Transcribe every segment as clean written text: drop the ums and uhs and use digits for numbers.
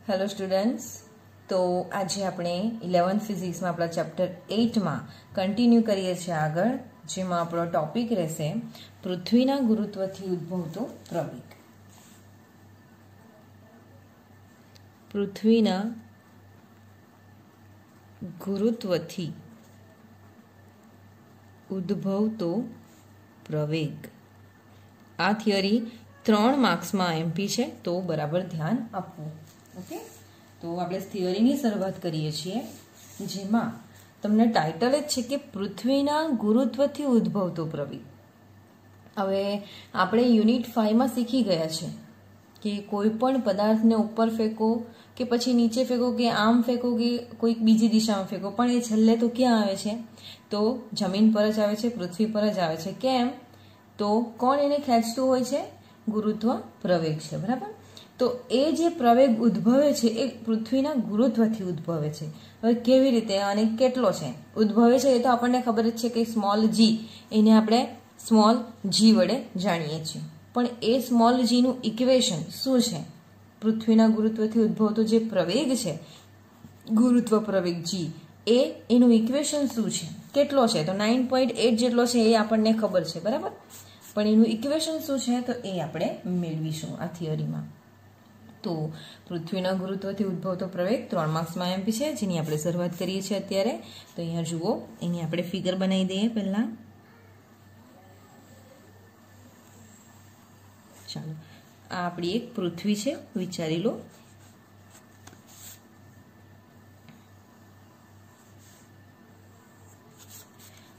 Hello students. तो आज આપણે 11th ફિઝિક્સ માં આપણા ચેપ્ટર 8 માં કન્ટિન્યુ કરીએ છીએ આગળ, જેમાં આપણો ટોપિક રહેશે પૃથ્વીના ગુરુત્વથી ઉદ્ભવતો પ્રવેગ। પૃથ્વીના ગુરુત્વથી ઉદ્ભવતો પ્રવેગ। આ થિયરી 3 માર્ક્સમાં એમપી છે, તો બરાબર ધ્યાન આપવું। ओके, तो આપણે થિયરીની શરૂઆત કરીએ છીએ, જેમાં તમને ટાઇટલ જ છે કે પૃથ્વીના ગુરુત્વથી ઉદ્ભવતો પ્રવેગ। હવે આપણે યુનિટ 5 માં શીખી ગયા છે કે કોઈ પણ પદાર્થને ઉપર ફેંકો કે પછી નીચે ફેંકો કે આમ ફેંકો કે કોઈક બીજી દિશામાં ફેંકો, પણ એ છેલ્લે તો ક્યાં આવે છે? તો જમીન પર જ આવે છે, પૃથ્વી પર જ આવે છે। કેમ? તો કોણ એને ખેંચતું હોય છે? ગુરુત્વ પ્રવેગ છે, બરાબર। તો એ જે પ્રવેગ ઉદ્ભવે છે એ પૃથ્વીના ગુરુત્વથી ઉદ્ભવે છે। હવે કેવી રીતે અને કેટલો છે ઉદ્ભવે છે એ તો આપણને ખબર જ છે કે સ્મોલ જી, એને આપણે સ્મોલ જી વડે જાણીએ છીએ, પણ એ સ્મોલ જી નું ઇક્વેશન શું છે? પૃથ્વીના ગુરુત્વથી ઉદ્ભવતો જે પ્રવેગ છે, ગુરુત્વ પ્રવેગ જી, એનું ઇક્વેશન શું છે, કેટલો છે? તો 9.8 જેટલો છે એ આપણને ખબર છે, બરાબર। પણ એનું ઇક્વેશન શું છે તો એ આપણે મેળવીશું આ થિયરીમાં। તો પૃથ્વીના ગુરુત્વથી ઉદ્ભવતો પ્રવેગ 3 માર્ક્સમાં એમપી છે, જેની આપણે શરૂઆત કરીએ છીએ અત્યારે। તો અહીંયા જુઓ, એની આપણે ફિગર બનાવી દઈએ પહેલા। ચાલો, આ આપણી એક પૃથ્વી છે, વિચારી લો।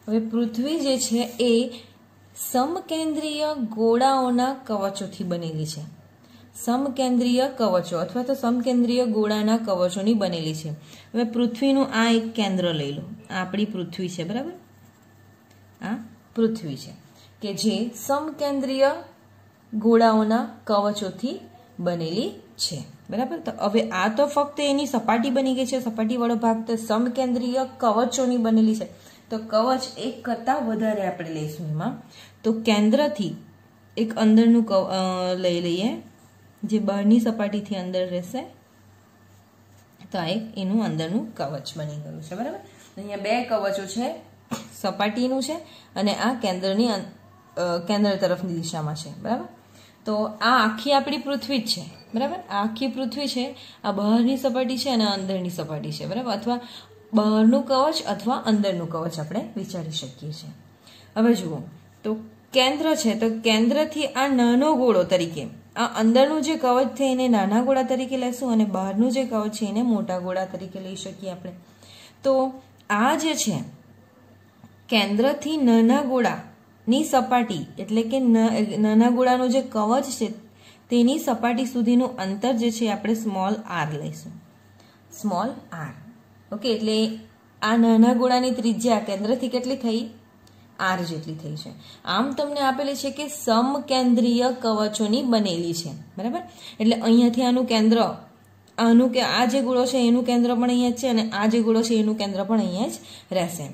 હવે પૃથ્વી જે છે એ સમકેન્દ્રીય ગોળાઓના કવચોથી બનેલી છે। સમકેન્દ્રીય કવચો અથવા તો સમકેન્દ્રીય ગોળાના કવચોની બનેલી છે। હવે પૃથ્વીનું આ એક કેન્દ્ર લઈ લો, આ આપણી પૃથ્વી છે, બરાબર। આ પૃથ્વી છે કે જે સમકેન્દ્રીય ગોળાઓના કવચોથી બનેલી છે, બરાબર। તો હવે આ તો ફક્ત એની સપાટી બની ગઈ છે, સપાટીવાળો ભાગ, તો સમકેન્દ્રીય કવચોની બનેલી છે। તો કવચ એક કરતાં વધારે આપણે લઈશું એમાં। તો કેન્દ્રથી એક અંદરનું લઈ લઈએ, જે બહારની સપાટીથી અંદર રહેશે, તો આ એક એનું અંદરનું કવચ બની ગયું છે, બરાબર। અહીંયા બે કવચો છે, સપાટીનું છે અને આ કેન્દ્ર તરફની દિશામાં છે, બરાબર। તો આ આખી આપણી પૃથ્વી જ છે, બરાબર। આ આખી પૃથ્વી છે, આ બહારની સપાટી છે અને અંદરની સપાટી છે, બરાબર। અથવા બહારનું કવચ અથવા અંદરનું કવચ આપણે વિચારી શકીએ છીએ। હવે જુઓ, તો કેન્દ્ર છે, તો કેન્દ્રથી આ નાનો ગોળો તરીકે, આ અંદરનું જે કવચ છે એને નાના ગોળા તરીકે લેશું અને બહારનું જે કવચ છે એને મોટા ગોળા તરીકે લઈ શકીએ આપણે। તો આ જે છે કેન્દ્રથી નાના ગોળાની સપાટી, એટલે કે નાના ગોળાનું જે કવચ છે તેની સપાટી સુધીનું અંતર જે છે આપણે સ્મોલ આર લઈશું, સ્મોલ આર। ઓકે, એટલે આ નાના ગોળાની ત્રિજ્યા કેન્દ્રથી કેટલી થઈ? આર જેટલી થઈ છે। આમ તમને આપેલી છે કે સમકેન્દ્રીય કવચોની બનેલી છે, બરાબર। એટલે અહીંયાથી આનું કેન્દ્ર, આનું કે આ જે ગોળો છે એનું કેન્દ્ર પણ અહીંયા જ છે અને આ જે ગોળો છે એનું કેન્દ્ર પણ અહીંયા જ રહેશે।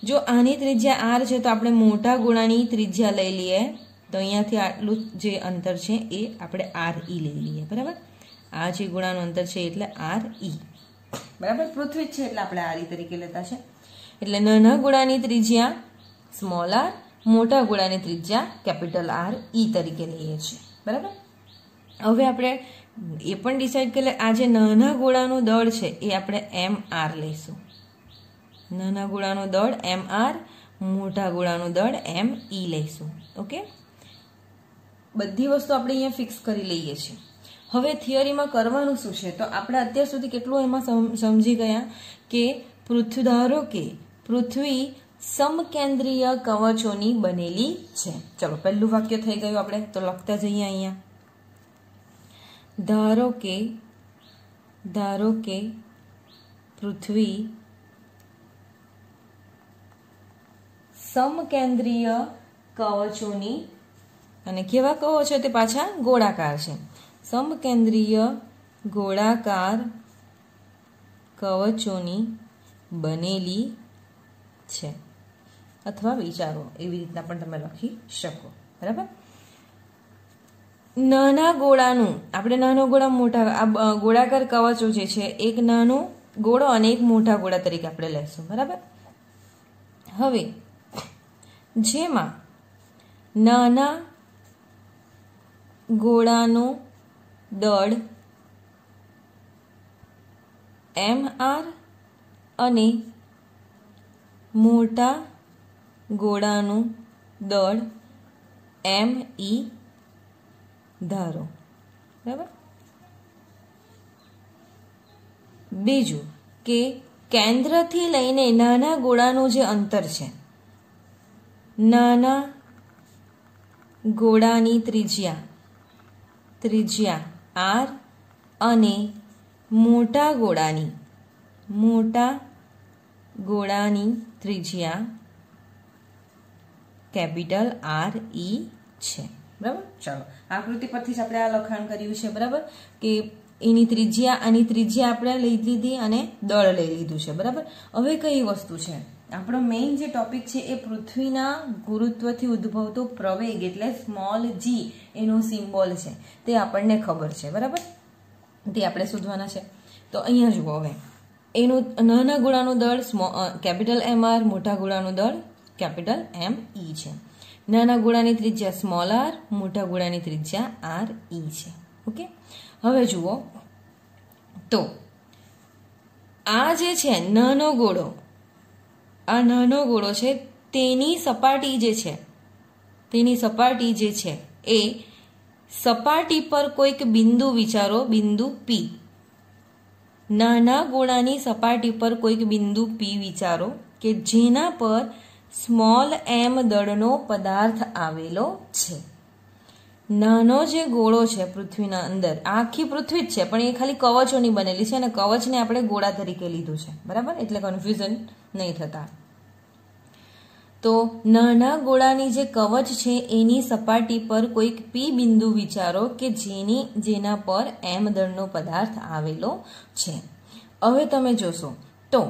જો આની ત્રિજ્યા આર છે તો આપણે મોટા ગોળાની ત્રિજ્યા લઈ લઈએ, તો અહીંયાથી આટલું જે અંતર છે એ આપણે આર ઈ લઈ લઈએ, બરાબર। આ જે ગોળાનું અંતર છે એટલે આર ઈ, બરાબર। પૃથ્વી છે એટલે આપણે આર ઈ તરીકે લેતા છે। એટલે નાના ગોળાની ત્રિજ્યા સ્મોલ આર, મોટા ગોળાની ત્રિજ્યા કેપિટલ આર ઈ તરીકે લઈએ છીએ, બરાબર। હવે આપણે એ પણ ડિસાઈડ કરી આ જે નાના ગોળાનું દળ છે એ આપણે એમ આર લઈશું। નાના ગોળાનું દળ એમ આર, મોટા ગોળાનું દળ એમ ઈ લઈશું। ઓકે, બધી વસ્તુ આપણે અહીંયા ફિક્સ કરી લઈએ છીએ। હવે થિયરીમાં કરવાનું શું છે? તો આપણે અત્યાર સુધી કેટલું એમાં સમજી ગયા કે ધારો કે પૃથ્વી સમકેન્દ્રીય કવચોની બનેલી છે। ચલો, પહેલું વાક્ય થઈ ગયું, આપણે તો લખતા જઈએ અહીંયા। ધારો કે પૃથ્વી સમકેન્દ્રીય કવચોની, અને કેવા કવચો તે પાછા ગોળાકાર છે, સમકેન્દ્રીય ગોળાકાર કવચોની બનેલી છે, અથવા વિચારો, એવી રીતના પણ તમે લખી શકો, બરાબર। નાના ગોળાનું, આપણે નાનો ગોળા મોટા, આ ગોળાકાર કવચો જે છે એક નાનો ગોળો અને એક મોટા ગોળા તરીકે આપણે લેશું, બરાબર. હવે જેમાં નાના ગોળાનું દળ mr અને મોટા ગોળાનું દળ me ધારો, બરાબર. બીજું કે કેન્દ્રથી લઈને નાના ગોળાનું જે અંતર છે, નાના ગોળાની ત્રિજ્યા r અને મોટા ગોળાની ત્રિજ્યા કેપિટલ R E છે, બરાબર. ચાલો આકૃતિ પરથી જ આપણે આ લખાણ કર્યું છે, બરાબર, કે એની ત્રિજ્યા આની ત્રિજ્યા આપણે લઈ લીધી અને દળ લઈ લીધું છે, બરાબર. હવે કઈ વસ્તુ છે, આપણો મેઇન જે ટોપિક છે એ પૃથ્વીના ગુરુત્વથી ઉદ્ભવતો પ્રવેગ એટલે સ્મોલ g એનો સિમ્બોલ છે, તે આપણને ખબર છે, બરાબર. તે આપણે શોધવાના છે. તો અહીંયા જુઓ, હવે એનું નાના ગોળાનું દળ કેપિટલ mr, મોટા ગોળાનું દળ કેપિટલ me છે. નાના ગોળાની ત્રિજ્યા સ્મોલ r, મોટા ગોળાની ત્રિજ્યા r e છે. ઓકે. હવે જુઓ તો આ જે છે નાનો ગોળો છે, તેની સપાટી જે છે એ સપાટી પર કોઈક બિંદુ વિચારો, બિંદુ P. નાના ગોળાની સપાટી પર કોઈક બિંદુ P વિચારો કે જેના પર સ્મોલ m દળનો પદાર્થ આવેલો છે. નાનો જે ગોળો છે પૃથ્વીના અંદર, આખી પૃથ્વી જ છે પણ એ ખાલી કવચોની બનેલી છે અને કવચને આપણે ગોળા તરીકે લીધું છે, બરાબર, એટલે કન્ફ્યુઝન નહીં થતા. તો નાના ગોળાની જે કવચ છે એની સપાટી પર કોઈક P બિંદુ વિચારો કે જેના પર m દળનો પદાર્થ આવેલો છે. હવે તમે જોશો તો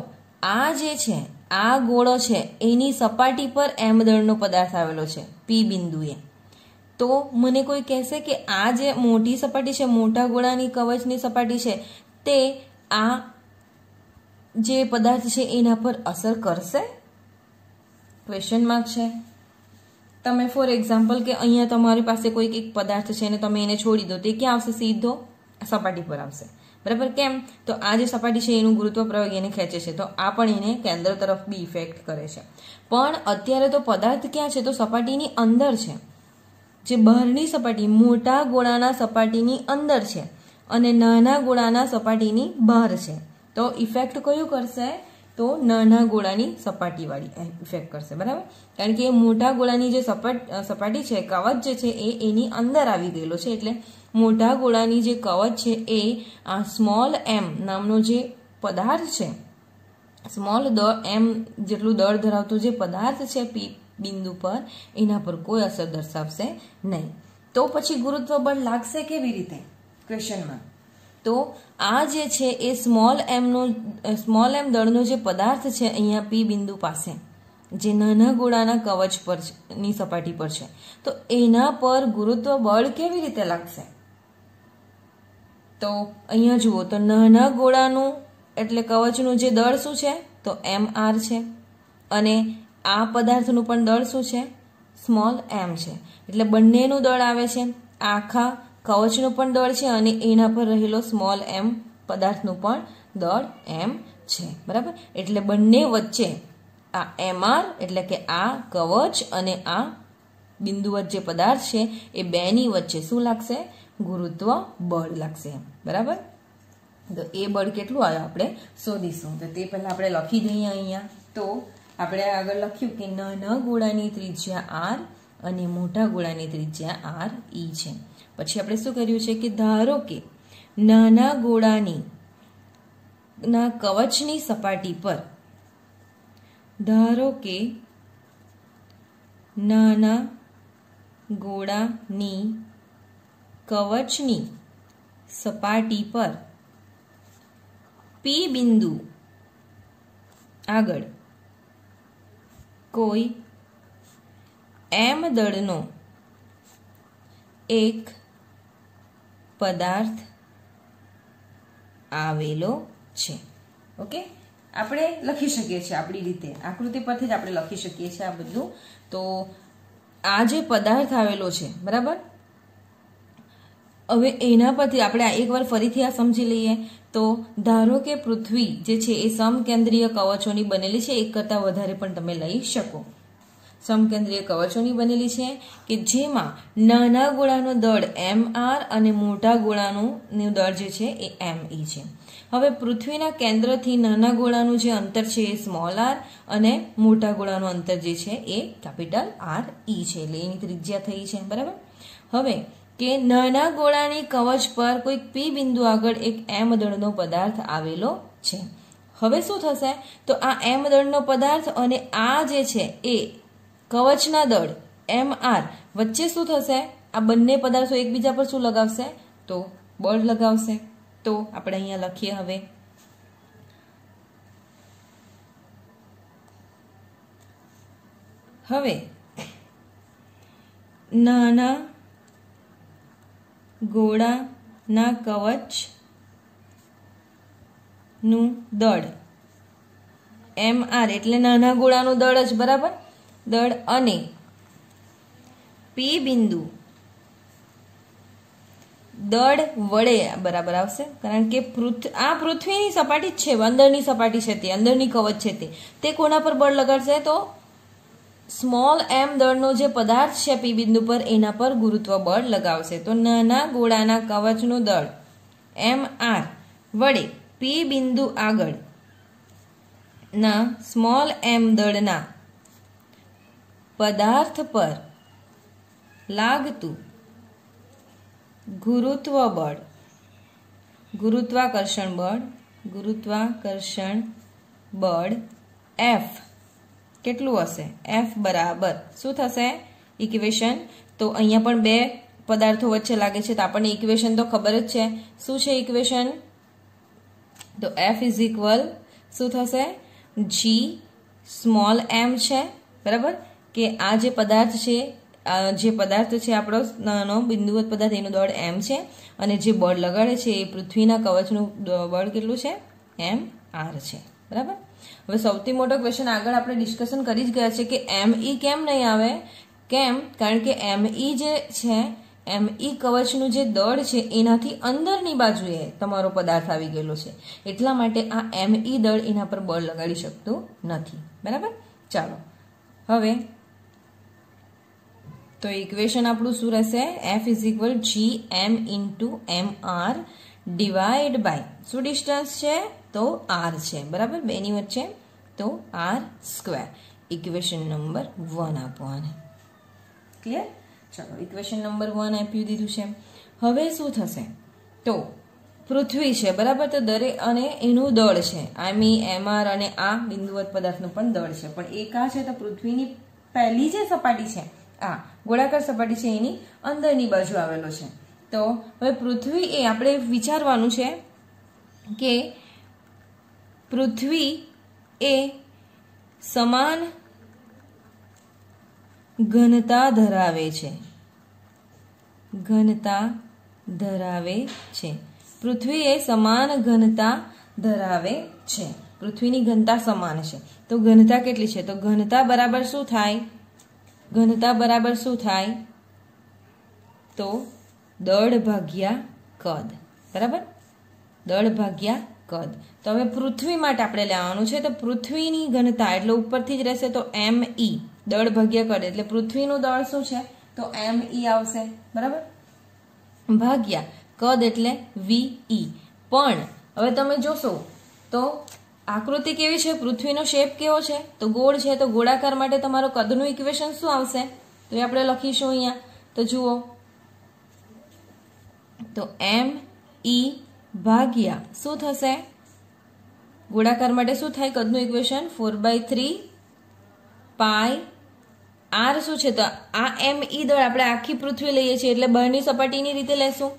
આ જે છે આ ગોળો છે એની સપાટી પર m દળનો પદાર્થ આવેલો છે P બિંદુએ. તો મને કોઈ કહેશે કે આ જે મોટી સપાટી છે, મોટા ગોળાની કવચની સપાટી છે, તે આ જે પદાર્થ છે એના પર અસર કરશે? ક્વેશ્ચન માર્ક છે. તમે ફોર એક્ઝામ્પલ કે અહીંયા તમારી પાસે કોઈક એક પદાર્થ છે અને તમે એને છોડી દો, તે ક્યાં આવશે? સીધો સપાટી પર આવશે, બરાબર. કેમ? તો આ જે સપાટી છે એનું ગુરુત્વ પ્રવેગ એને ખેંચે છે, તો આ પણ એને કેન્દ્ર તરફ બી ઇફેક્ટ કરે છે. પણ અત્યારે તો પદાર્થ ક્યાં છે? તો સપાટીની અંદર છે. જે બહારની સપાટી મોટા ગોળાના સપાટીની અંદર છે અને નાના ગોળાના સપાટીની બહાર છે. તો ઇફેક્ટ કયું કરશે? તો નાના ગોળાની સપાટીવાળી ઇફેક્ટ કરશે, બરાબર. કારણ કે મોટા ગોળાની જે સપાટી છે, કવચ જે છે એ એની અંદર આવી ગયેલો છે, એટલે મોટા ગોળાની જે કવચ છે એ આ સ્મોલ m નામનો જે પદાર્થ છે, સ્મોલ m જેટલું દળ ધરાવતો જે પદાર્થ છે P બિંદુ પર, એના પર કોઈ અસર દર્શાવશે નહીં. તો પછી ગુરુત્વ બળ લાગશે કેવી રીતે? ક્વેશ્ચનમાં. તો આ જે છે એ સ્મોલ m દળનો જે પદાર્થ છે અહીંયા P બિંદુ પાસે, જે નાના ગોળાના કવચ પરની સપાટી પર છે, તો એના પર ગુરુત્વ બળ કેવી રીતે લાગશે? તો અહીંયા જુઓ તો નાના ગોળાનું એટલે કવચનું જે દળ શું છે? તો mr છે અને આ પદાર્થનું પણ દળ શું છે? સ્મોલ m છે. એટલે બંનેનું દળ આવે છે. આખા કવચનું પણ દળ છે અને એના પર રહેલો સ્મોલ m પદાર્થનું પણ દળ m છે, બરાબર. એટલે બંને વચ્ચે આ mr એટલે કે આ કવચ અને આ બિંદુવત જે પદાર્થ છે એ બેની વચ્ચે શું લાગશે? ગુરુત્વ બળ લાગશે, બરાબર. તો એ બળ કેટલું આવ્યું આપણે શોધીશું. તો તે પહેલા આપણે લખી દઈએ અહીંયા. તો આપણે આગળ લખ્યું કે નાના ગોળાની ત્રિજ્યા r અને મોટા ગોળાની ત્રિજ્યા r e છે. પછી આપણે શું કર્યું છે કે ધારો કે નાના ગોળાની કવચની સપાટી પર, ધારો કે નાના ગોળાની કવચની સપાટી પર P બિંદુ આગળ કોઈ m દળનો એક પદાર્થ આવેલો છે. ઓકે, આપણે લખી શકીએ છીએ આપણી રીતે, આકૃતિ પરથી જ આપણે લખી શકીએ છીએ આ બધું. તો આ જે પદાર્થ આવેલો છે, બરાબર, હવે એના પરથી આપણે એકવાર ફરીથી આ સમજી લઈએ. તો ધારો કે પૃથ્વી જે છે એ સમકેન્દ્રીય કવચોની બનેલી છે, એક કરતાં વધારે પણ તમે લઈ શકો. સમકેન્દ્રીય કવચોની બનેલી છે કે જેમાં નાના ગોળાનો દળ mr અને મોટા ગોળાનું દળ જે છે એ me છે. હવે પૃથ્વીના કેન્દ્રથી નાના ગોળાનું જે અંતર છે એ સ્મોલ r અને મોટા ગોળાનું અંતર જે છે એ કેપિટલ R E છે, એટલે એની ત્રિજ્યા થઈ છે. બરાબર, હવે કે નાના ગોળાની કવચ પર કોઈ P બિંદુ આગળ એક m દળનો પદાર્થ આવેલો છે. હવે શું થશે? તો આ m દળનો પદાર્થ અને આ જે છે એ કવચના દળ mr વચ્ચે શું થશે? આ બંને પદાર્થો એકબીજા પર શું લગાવશે? તો બળ લગાવશે. તો આપણે અહીંયા લખીએ. હવે નાના ગોળાના કવચનું દળ mr એટલે નાના ગોળાનું દળ જ, બરાબર, દળ અને P બિંદુ દળ વડે બરાબર આવશે, કારણ કે આ પૃથ્વીની સપાટી જ છે, અંદરની સપાટી છે, તે અંદરની કવચ છે, તે કોના પર બળ લગાડશે? તો સ્મોલ m દળનો જે પદાર્થ છે P બિંદુ પર એના પર ગુરુત્વ બળ લગાવશે. તો નાના ગોળાના કવચનું દળ mr વડે P બિંદુ આગળ ના સ્મોલ m દળના પદાર્થ પર લાગતું ગુરુત્વાકર્ષણ બળ F કેટલું હશે? F બરાબર શું થશે? ઇક્વેશન. તો અહીંયા પણ બે પદાર્થો વચ્ચે લાગે છે, તો આપણને ઇક્વેશન તો ખબર જ છે. શું છે ઇક્વેશન? તો F ઇઝ ઇક્વલ શું થશે? G સ્મોલ m છે, બરાબર, કે આ જે પદાર્થ છે આપણો નાનો બિંદુવત પદાર્થ, એનું દળ m છે, અને જે બળ લગાડે છે એ પૃથ્વીના કવચનું બળ કેટલું છે? mr છે. બરાબર, હવે સૌથી મોટો ક્વેશ્ચન આગળ આપણે ડિસ્કશન કરી જ ગયા છે કે me કેમ નહીં આવે? કેમ? કારણ કે me જે છે, me કવચનું જે દળ છે એનાથી અંદરની બાજુએ તમારો પદાર્થ આવી ગયેલો છે, એટલા માટે આ me દળ એના પર બળ લગાડી શકતું નથી. બરાબર, ચાલો હવે તો ઇક્વેશન આપણું શું રહેશે? F is equal gm into mr divide by શું ડિસ્ટન્સ છે? તો r છે, બરાબર, બેની વચ્ચે, તો r સ્ક્વેર. ઇક્વેશન નંબર 1 આપો આને. ક્લિયર? ચાલો, ઇક્વેશન નંબર 1 આપી દીધું છે. હવે શું થશે? તો પૃથ્વી છે, બરાબર, તો દરેક અને એનું દળ છે me mr અને આ બિંદુવત પદાર્થનું પણ દળ છે, પણ એક આ છે તો પૃથ્વીની પહેલી જે સપાટી છે આ ગોળાકાર સપાટી છે એની અંદરની બાજુ આવેલો છે. તો હવે પૃથ્વી એ આપણે વિચારવાનું છે કે પૃથ્વી એ સમાન ઘનતા ધરાવે છે. પૃથ્વી એ સમાન ઘનતા ધરાવે છે. પૃથ્વીની ઘનતા સમાન છે. તો ઘનતા કેટલી છે? તો ઘનતા બરાબર શું થાય? તો દળ ભાગ્યા કદ. બરાબર, દળ ભાગ્યા કદ. તો હવે પૃથ્વી માટે આપણે લેવાનું છે, તો પૃથ્વીની ઘનતા એટલે ઉપરથી જ રહેશે, તો me દળ ભાગ્યા કદ, એટલે પૃથ્વીનું દળ શું છે? તો me આવશે, બરાબર, ભાગ્યા કદ એટલે ve. પણ હવે તમે જોશો તો આકૃતિ કેવી છે? પૃથ્વીનો શેપ કેવો છે? તો ગોળ છે, તો ગોળાકાર માટે તમારો કદનું ઇક્વેશન શું આવશે? તો એ આપણે લખીશું અહીંયા. તો જુઓ, તો me ભાગ્યા શું થશે? ગોળાકાર માટે શું થાય કદનું ઇક્વેશન? 4/3 પાઈ r શું છે? તો આ me દળ આપણે આખી પૃથ્વી લઈએ છીએ એટલે બહારની સપાટીની રીતે લેશું.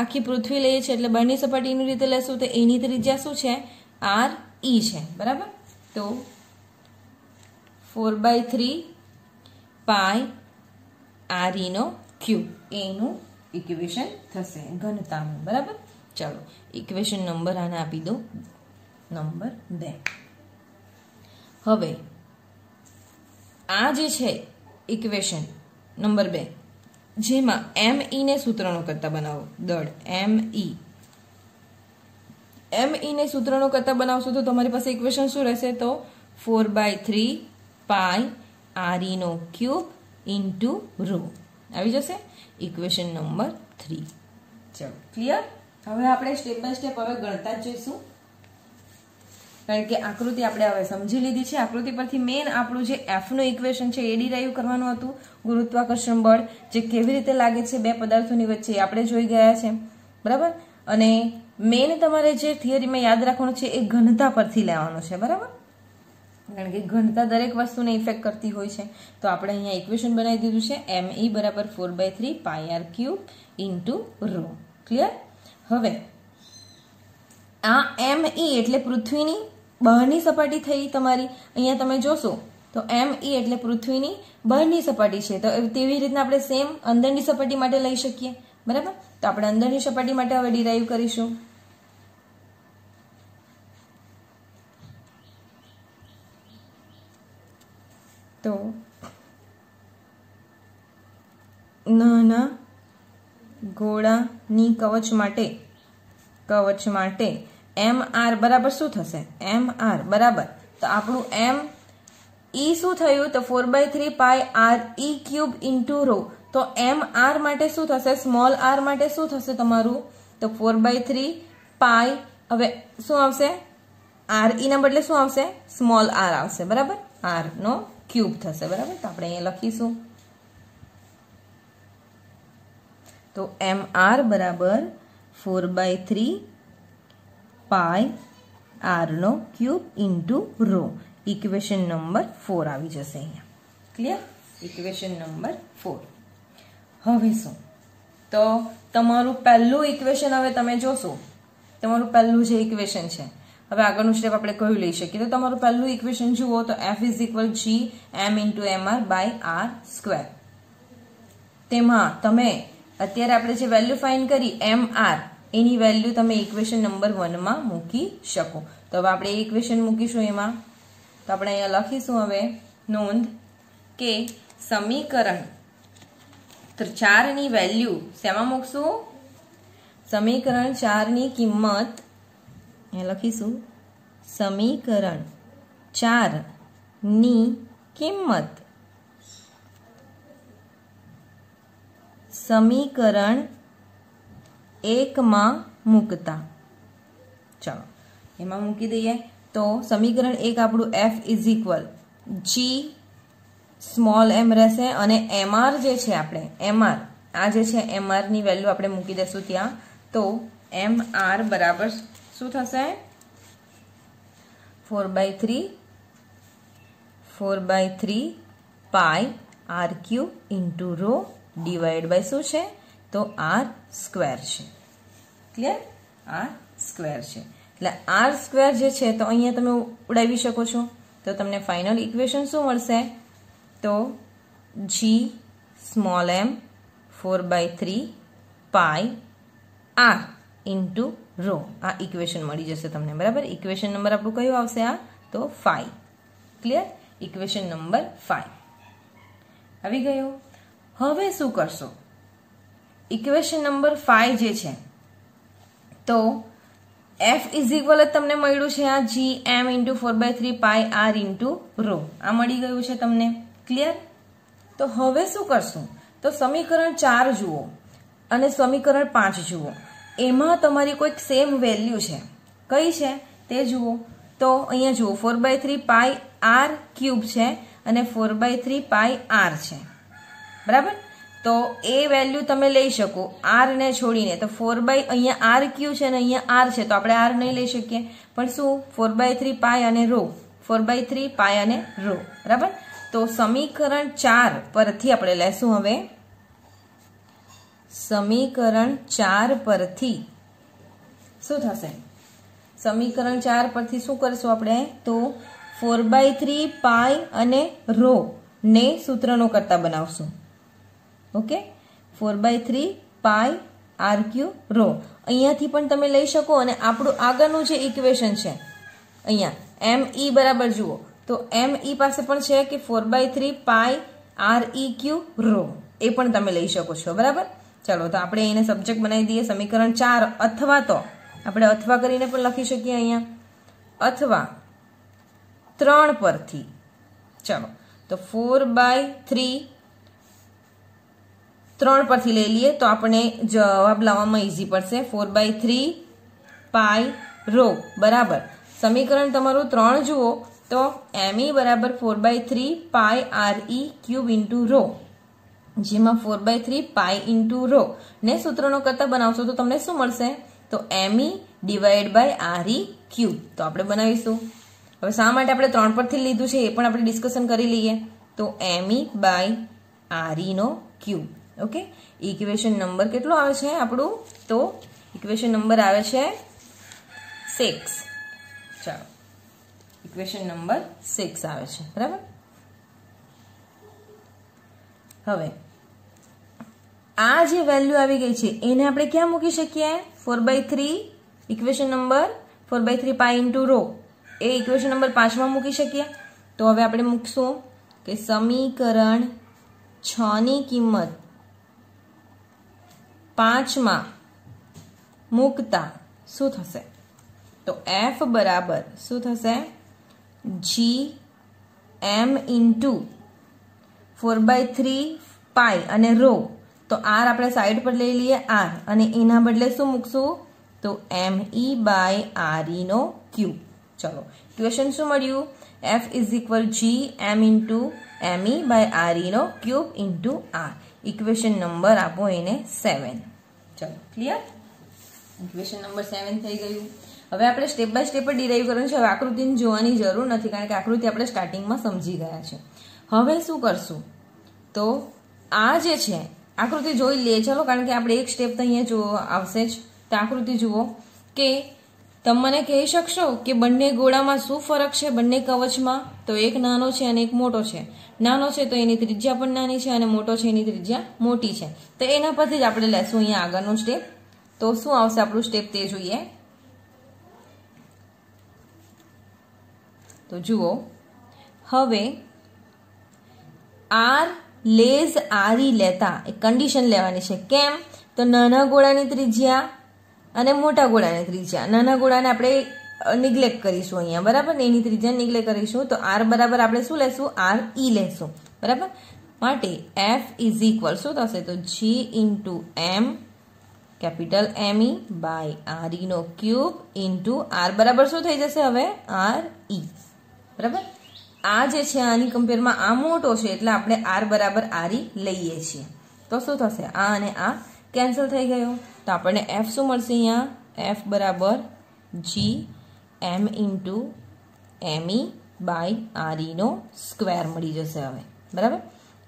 આખી પૃથ્વી લઈએ છીએ એટલે બહારની સપાટીની રીતે લેશું, તો એની ત્રિજ્યા શું છે? r e છે, બરાબર. તો 4/3 પાઈ r e નો ક્યુબ એનું ઇક્વેશન થશે ઘનતાનું, બરાબર. ચાલો ઇક્વેશન નંબર આને આપી દો નંબર 2. હવે આ જે છે ઇક્વેશન નંબર 2, જેમાં ME ને સૂત્રનો કરતા બનાવો. દળ ME ને સૂત્રનો કરતા બનાવશો તો તમારી પાસે ઇક્વેશન શું રહેશે? તો 4/3 પાઈ RE નો ક્યુબ ઇન્ટુ રો આવી જશે. Equation number 3. ચલો ક્લિયર. હવે આપણે સ્ટેપ બાય સ્ટેપ હવે ગણતા જ જઈશું, કારણ કે આકૃતિ આપણે હવે સમજી લીધી છે. આકૃતિ પરથી મેન આપણું જે F નું ઇક્વેશન છે એ ડિરાઈવ કરવાનું હતું. ગુરુત્વાકર્ષણ બળ જે કેવી રીતે લાગે છે બે પદાર્થોની વચ્ચે આપણે જોઈ ગયા છે, બરાબર. અને મેન તમારે જે થિયરીમાં યાદ રાખવાનું છે એ ઘનતા પરથી લેવાનું છે, બરાબર, કારણ કે ઘનતા દરેક વસ્તુને ઇફેક્ટ કરતી હોય છે. તો આપણે અહીંયા ઇક્વેશન બનાવી દીધું છે ME બરાબર 4/3 pi R cube into rho. Clear. હવે આ ME એટલે પૃથ્વીની બહારની સપાટી થઈ તમારી. અહીંયા તમે જોશો તો ME એટલે પૃથ્વીની બહારની સપાટી છે. તો તેવી રીતના આપણે સેમ અંદરની સપાટી માટે લઈ શકીએ, બરાબર. તો આપણે અંદરની સપાટી માટે હવે ડિરાઈવ કરીશું. તો નાના ગોળાની કવચ માટે MR બરાબર શું થશે? MR બરાબર, તો આપણું ME શું થયું? તો 4/3 પાઈ RE ક્યુબ ઇન્ટુ રો. તો MR માટે શું થશે? સ્મોલ r માટે શું થશે તમારું? તો 4/3 પાઈ, હવે શું આવશે? RE ના બદલે શું આવશે? સ્મોલ r આવશે, બરાબર. R નો ક્યુબ થશે, બરાબર. તો આપણે અહીંયા લખીશું. તો MR બરાબર 4/3 પાઈ R નો cube into rho. Equation number 4 આવી જશે અહીંયા. ક્લિયર. Equation number 4. હવે શું? તો તમારું પહેલું ઇક્વેશન હવે તમે જોશો. તમારું પહેલું જે ઇક્વેશન છે, હવે આગળનું સ્ટેપ આપણે કયું લઈ શકીએ? તો તમારું પહેલું ઇક્વેશન જુઓ તો F = G M × MR/R². તેમાં તમે અત્યારે આપણે જે વેલ્યુ ફાઇન્ડ કરી MR એની વેલ્યુ તમે ઇક્વેશન નંબર 1 માં મૂકી શકો. તો હવે આપણે એ ઇક્વેશન મૂકીશું એમાં. તો આપણે અહીંયા લખીશું હવે નોંધ કે સમીકરણ 4 ની વેલ્યુ શેમાં મૂકશું? સમીકરણ 4 ની કિંમત અહીંયા લખીશું. સમીકરણ 4 ની કિંમત સમીકરણ 1 માં મૂકતા. ચાલો એમાં મૂકી દઈએ. તો સમીકરણ 1 આપણું F = G સ્મોલ m રહેશે અને MR જે છે આપણે MR આ જે છે MR ની વેલ્યુ આપણે મૂકી દેશું ત્યાં. તો MR બરાબર શું થશે? 4/3 pi R cube into rho divide by શું છે? તો R² છે. ક્લિયર. R² છે. એટલે R² જે છે તો અહીંયા તમે ઉડાવી શકો છો. તો તમને ફાઇનલ ઇક્વેશન શું મળશે? તો G small m 4/3 pi R into row આ ઇક્વેશન મળી જશે તમને, બરાબર. ઇક્વેશન નંબર આપણું કયું આવશે? આ તો 5. ક્લિયર. ઇક્વેશન નંબર 5 આવી ગયું. હવે શું કરશો? ઇક્વેશન નંબર 5 જે છે તો F = તમને મળ્યું છે આ G M × 4/3 pi R into row આ મળી ગયું છે તમને. ક્લિયર. તો હવે શું કરશું? તો સમીકરણ 4 જુઓ અને સમીકરણ 5 જુઓ. એમાં તમારી કોઈક સેમ વેલ્યુ છે. કઈ છે તે જુઓ. તો અહીંયા જુઓ 4/3 પાઈ R ક્યુબ છે અને 4/3 પાઈ R છે, બરાબર. તો એ વેલ્યુ તમે લઈ શકો R ને છોડીને. તો 4/ અહીંયા R ક્યુ છે અને અહીંયા R છે તો આપણે R નહીં લઈ શકીએ, પણ શું 4/3 પાઈ અને રો 4/3 પાઈ અને રો, બરાબર. તો સમીકરણ 4 પરથી આપણે લેશું. હવે સમીકરણ 4 પરથી શું થશે? સમીકરણ 4 પરથી શું કરશું આપણે? તો 4/3 પાઈ અને રો ને સૂત્રનો કરતા બનાવશું. Okay. 4/3 pi R Q row. અહીંયાથી પણ તમે લઈ શકો અને આપણું આગળનું જે ઇક્વેશન છે અહીંયા એમ ઈ બરાબર જુઓ તો એમ ઈ પાસે પણ છે કે 4/3 પાઈ આર ઈ ક્યુ રો, એ પણ તમે લઈ શકો છો. બરાબર, ચાલો તો આપણે એને સબ્જેક્ટ બનાવી દઈએ સમીકરણ 4, અથવા તો આપણે અથવા કરીને પણ લખી શકીએ અહીંયા, અથવા 3 પરથી. ચાલો તો 4/3 3 પરથી લઈ લઈએ તો આપણે જવાબ લાવવામાં ઈઝી પડશે. 4/3 પાઈ રો બરાબર સમીકરણ તમારું 3 જુઓ તો એમ ઈ બરાબર 4/3 pi R E cube into rho, જેમાં 4/3 પાઈ ઇન્ટુ રો ને સૂત્રનો કરતા બનાવશો તો તમને શું મળશે? તો M E divide by R E cube. તો આપણે બનાવીશું. હવે શા માટે આપણે 3 પરથી લીધું છે એ પણ આપણે ડિસ્કશન કરી લઈએ. તો M E by R E નો ક્યુબ. ઓકે, ઇક્વેશન નંબર કેટલો આવે છે આપણું? તો ઇક્વેશન નંબર આવે છે 6. ચાલો, ઇક્વેશન નંબર 6 આવે છે. બરાબર, હવે આ જે વેલ્યુ આવી ગઈ છે એને આપણે ક્યાં મૂકી શકીએ? 4/3 equation number 4/3 pi into rho એ ઇક્વેશન નંબર 5 માં મૂકી શકીએ. તો હવે આપણે મૂકશું કે સમીકરણ 6 ની કિંમત 5 માં મૂકતા શું થશે? તો એફ બરાબર શું થશે? જી એમ ઇન્ટુ 4/3 પાઈ અને રો, તો આર આપણે સાઈડ પર લઈ લઈએ આર, અને એના બદલે શું મૂકશું? તો M E by R E નો ક્યુબ. ચલો, ઇક્વેશન શું મળ્યું? F is equal G M into M E by R E નો cube into R. Equation number આપો એને 7. ચલો, ક્લિયર? ઇક્વેશન નંબર 7 થઈ ગયું. હવે આપણે સ્ટેપ બાય સ્ટેપ ડિરાઈવ કરવાનું છે. હવે આકૃતિને જોવાની જરૂર નથી કારણ કે આકૃતિ આપણે સ્ટાર્ટિંગમાં સમજી ગયા છે. હવે શું કરશું? તો આ જે છે આકૃતિ જોઈ લઈએ. ચલો, કારણ કે આપણે એક સ્ટેપ તો અહીંયા જો આવશે જ. તો આકૃતિ જુઓ કે તમે મને કહી શકશો કે બંને ગોળામાં શું ફરક છે? બંને કવચમાં તો એક નાનો છે અને એક મોટો છે. નાનો છે તો એની ત્રિજ્યા પણ નાની છે અને મોટો છે એની ત્રિજ્યા મોટી છે. તો એના પરથી જ આપણે લેશું અહીંયા આગળનું સ્ટેપ. તો શું આવશે આપણું સ્ટેપ તે જોઈએ. તો જુઓ, હવે આર લેઝ આર ઈ લેતા એક કન્ડિશન લેવાની છે. કેમ? તો નાના ગોળાની ત્રિજ્યા અને મોટા ગોળાની ત્રિજ્યા, નાના ગોળાને આપણે નિગ્લેક્ટ કરીશું અહીંયા. બરાબર, એની ત્રિજ્યા નિગ્લેક્ટ કરીશું. તો આર બરાબર આપણે શું લેશું? આર ઈ લેશું. બરાબર, માટે એફ ઇઝ ઇક્વલ શું થશે? તો G into M capital M E by R E નો ક્યુબ ઇન્ટુ આર બરાબર શું થઈ જશે હવે? R E. બરાબર, આ જે છે આની કમ્પેરમાં આ મોટો છે એટલે આપણે આર બરાબર આર ઈ લઈએ છીએ. તો શું થશે? આ અને આ કેન્સલ થઈ ગયો. તો આપણને એફ શું મળશે અહીંયા? એફ બરાબર G M into M E by R E નો સ્ક્વેર મળી જશે હવે. બરાબર,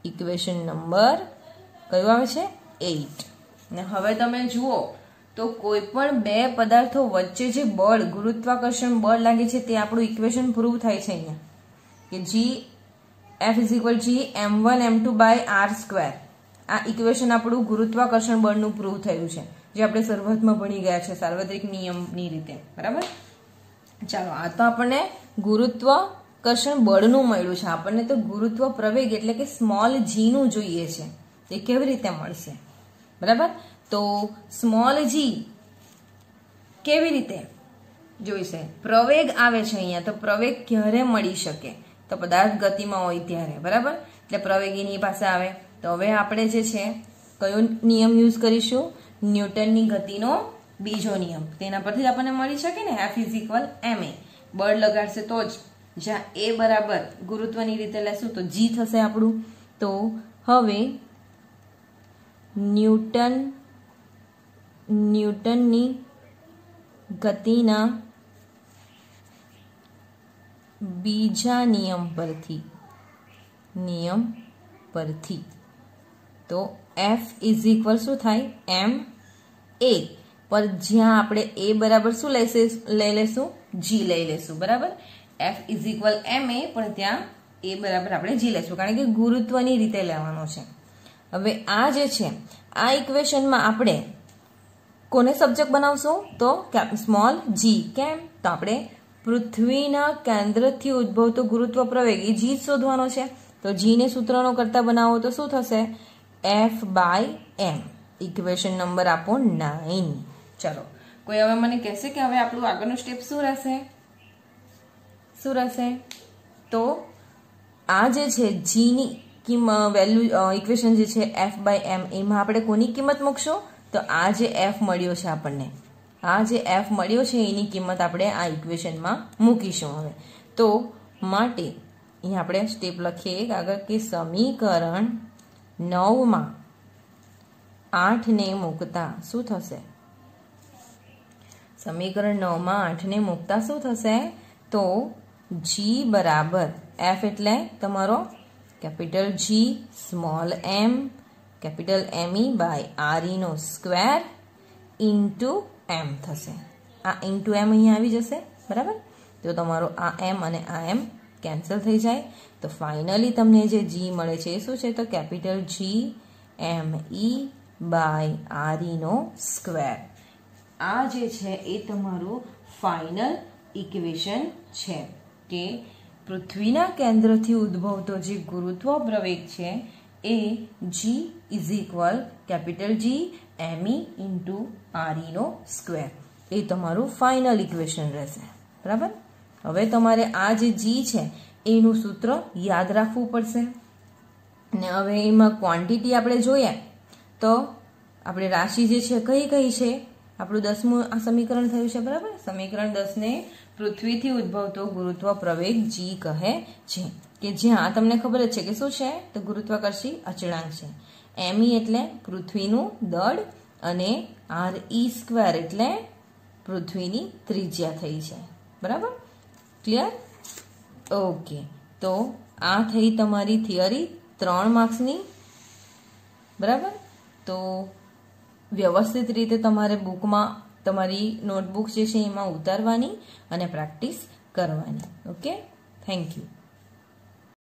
ઇક્વેશન નંબર કયું આવે છે? 8. ને હવે તમે જુઓ તો કોઈ પણ બે પદાર્થો વચ્ચે જે બળ ગુરુત્વાકર્ષણ બળ લાગે છે તે આપણું ઇક્વેશન પ્રૂવ થાય છે અહીંયા કે G F is equal G m1 m2 by R square. આ ઇક્વેશન આપણું ગુરુત્વાકર્ષણ બળનું પ્રૂવ થયું છે જે આપણે શરૂઆતમાં ભણી ગયા છે સાર્વત્રિક નિયમની રીતે. બરાબર, ચાલો, આ તો આપણને ગુરુત્વાકર્ષણ બળનું મળ્યું છે. આપણને તો ગુરુત્વ પ્રવેગ એટલે કે સ્મોલ જી નું જોઈએ છે. તે કેવી રીતે મળશે? બરાબર, તો સ્મોલ જી કેવી રીતે જોઈશે? પ્રવેગ આવે છે અહીંયા. તો પ્રવેગ ક્યારે મળી શકે? તો પદાર્થ ગતિમાં હોય ત્યારે. બરાબર, એટલે પ્રવેગ એની પાસે આવે. તો હવે આપણે જે છે કયો નિયમ યુઝ કરીશું? ન્યૂટનની ગતિનો બીજો નિયમ. તેના પરથી જ આપણને મળી શકે ને. એફ ઇઝ ઇક્વલ એમ એ. બળ લગાડશે તો જ. જ્યાં એ બરાબર ગુરુત્વની રીતે લેશું તો જી થશે આપણું. તો હવે ન્યૂટનની ગતિના બીજા નિયમ પરથી તો એફ ઇઝ ઇક્વલ શું થાય? એમ એ પર જ્યાં આપણે એ બરાબર શું લઈ લેશું? જી લઈ લેશું. બરાબર, એફ ઇઝ ઇક્વલ એમ એ પણ ત્યાં એ બરાબર આપણે જી લેશું કારણ કે ગુરુત્વની રીતે લેવાનો છે. હવે આ જે છે આ ઇક્વેશનમાં આપણે કોને સબ્જેક્ટ બનાવશું? તો સ્મોલ જી. કેમ? તો આપણે પૃથ્વીના કેન્દ્રથી ઉદ્ભવતો ગુરુત્વ પ્રવેગ એ જી શોધવાનો છે. તો જી ને સૂત્રનો કરતા બનાવો તો શું થશે? F/m. ઇક્વેશન નંબર આપો 9. ચલો, કોઈ હવે મને કહેશે કે હવે આપણું આગળનું સ્ટેપ શું રહેશે? તો આ જે છે જી ની વેલ્યુ ઇક્વેશન જે છે F/m, એમાં આપણે કોની કિંમત મૂકશું? તો આ જે F મળ્યો છે આપણને, આ જે F મળ્યો છે એની કિંમત આપણે આ ઇક્વેશનમાં મૂકીશું. હવે તો માટે અહીંયા આપણે સ્ટેપ લખીએ આગળ કે સમીકરણ 9 માં 8 ને મૂકતા શું થશે? સમીકરણ 9 માં 8 ને મૂકતા શું થશે? તો G બરાબર F એટલે તમારો capital G small m capital ME by RE નો સ્ક્વેર ઇન્ટુ m થશે. આ ઇન્ટુ m અહીંયા આવી જશે, બરાબર? તો તમારો આ m અને આ m કેન્સલ થઈ જાય. તો ફાઇનલી તમને જે G મળે છે એ શું છે? તો capital G ME by RE નો સ્ક્વેર. આ જે છે એ તમારું ફાઇનલ ઇક્વેશન છે કે પૃથ્વીના કેન્દ્રથી ઉદ્ભવતો જે ગુરુત્વ પ્રવેગ છે એ G is equal capital G ME into RE નો સ્ક્વેર. એ તમારું ફાઇનલ ઇક્વેશન રહેશે, બરાબર? હવે તમારે આ જે G છે એનું સૂત્ર યાદ રાખવું પડશે. અને હવે એમાં ક્વોન્ટિટી આપણે જોઈએ તો આપણે રાશિ જે છે કઈ છે? આપણું 10મું આ સમીકરણ થયું છે, બરાબર? સમીકરણ 10 ને પૃથ્વીથી ઉદ્ભવતો ગુરુત્વ પ્રવેગ G કહે છે. કે જ્યાં તમને ખબર જ છે કે શું છે? તો ગુરુત્વાકર્ષી અચળાંક છે. ME એટલે પૃથ્વીનું દળ અને RE સ્ક્વેર એટલે પૃથ્વીની ત્રિજ્યા થઈ છે, બરાબર? ક્લિયર? ઓકે, તો આ થઈ તમારી થિયરી 3 માર્ક્સની, બરાબર? તો વ્યવસ્થિત રીતે તમારે બુકમાં તમારી નોટબુક જે છે એમાં ઉતારવાની અને પ્રેક્ટિસ કરવાની. Okay, thank you.